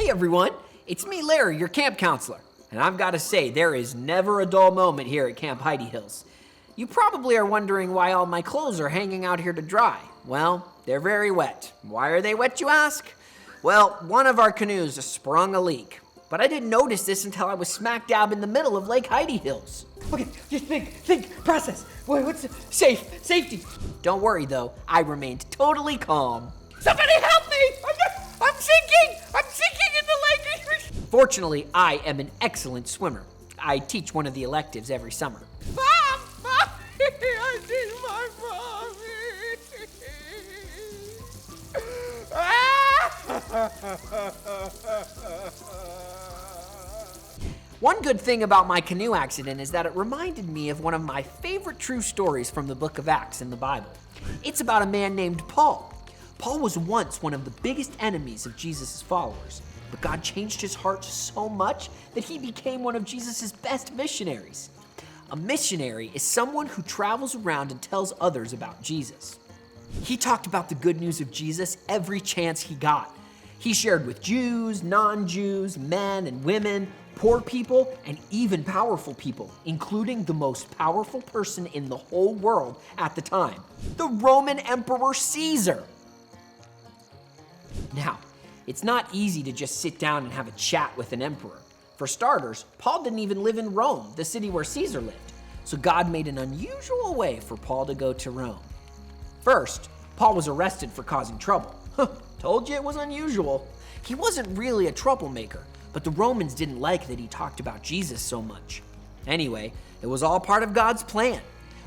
Hey everyone, it's me Larry, your camp counselor. And I've got to say, there is never a dull moment here at Camp Heidi Hills. You probably are wondering why all my clothes are hanging out here to dry. Well, they're very wet. Why are they wet, you ask? Well, one of our canoes sprung a leak. But I didn't notice this until I was smack dab in the middle of Lake Heidi Hills. Okay, just think, process. What's safety? Don't worry though, I remained totally calm. Somebody help me! I'm sinking in the lake. Fortunately, I am an excellent swimmer. I teach one of the electives every summer. Mom! I need my One good thing about my canoe accident is that it reminded me of one of my favorite true stories from the book of Acts in the Bible. It's about a man named Paul. Paul was once one of the biggest enemies of Jesus' followers, but God changed his heart so much that he became one of Jesus' best missionaries. A missionary is someone who travels around and tells others about Jesus. He talked about the good news of Jesus every chance he got. He shared with Jews, non-Jews, men and women, poor people, and even powerful people, including the most powerful person in the whole world at the time, the Roman Emperor Caesar. Now, it's not easy to just sit down and have a chat with an emperor. For starters, Paul didn't even live in Rome, the city where Caesar lived. So God made an unusual way for Paul to go to Rome. First, Paul was arrested for causing trouble. Told you it was unusual. He wasn't really a troublemaker, but the Romans didn't like that he talked about Jesus so much. Anyway, it was all part of God's plan.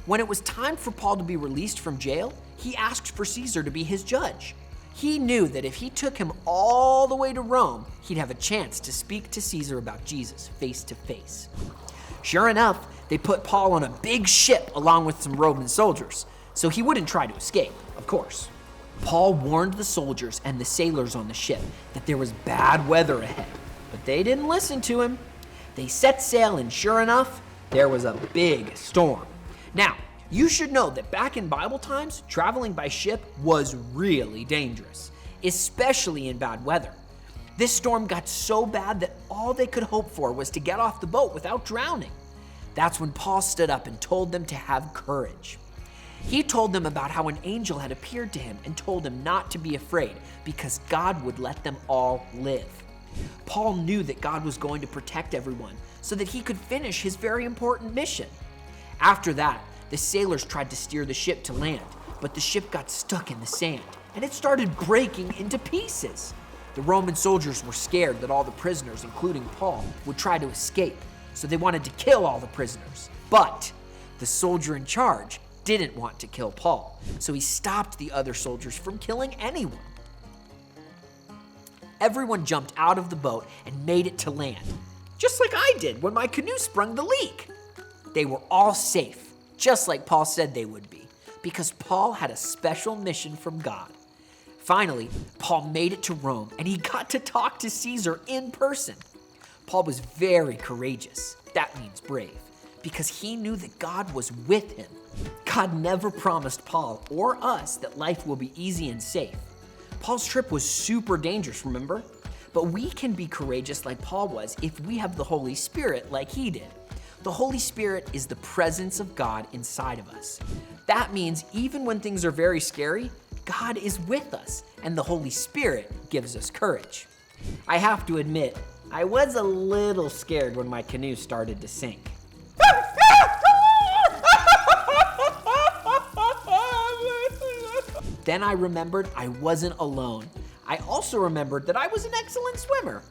When it was time for Paul to be released from jail, he asked for Caesar to be his judge. He knew that if he took him all the way to Rome, he'd have a chance to speak to Caesar about Jesus face to face. Sure enough, they put Paul on a big ship along with some Roman soldiers, so he wouldn't try to escape, of course. Paul warned the soldiers and the sailors on the ship that there was bad weather ahead, but they didn't listen to him. They set sail, and sure enough, there was a big storm. Now, you should know that back in Bible times, traveling by ship was really dangerous, especially in bad weather. This storm got so bad that all they could hope for was to get off the boat without drowning. That's when Paul stood up and told them to have courage. He told them about how an angel had appeared to him and told him not to be afraid because God would let them all live. Paul knew that God was going to protect everyone so that he could finish his very important mission. After that, the sailors tried to steer the ship to land, but the ship got stuck in the sand and it started breaking into pieces. The Roman soldiers were scared that all the prisoners, including Paul, would try to escape, so they wanted to kill all the prisoners. But the soldier in charge didn't want to kill Paul, so he stopped the other soldiers from killing anyone. Everyone jumped out of the boat and made it to land, just like I did when my canoe sprung the leak. They were all safe, just like Paul said they would be, because Paul had a special mission from God. Finally, Paul made it to Rome, and he got to talk to Caesar in person. Paul was very courageous, that means brave, because he knew that God was with him. God never promised Paul or us that life will be easy and safe. Paul's trip was super dangerous, remember? But we can be courageous like Paul was if we have the Holy Spirit like he did. The Holy Spirit is the presence of God inside of us. That means even when things are very scary, God is with us, and the Holy Spirit gives us courage. I have to admit, I was a little scared when my canoe started to sink. Then I remembered I wasn't alone. I also remembered that I was an excellent swimmer,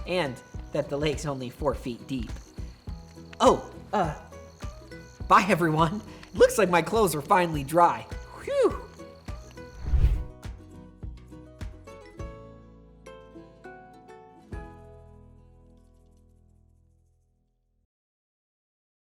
and that the lake's only 4 feet deep. Bye everyone. Looks like my clothes are finally dry. Whew.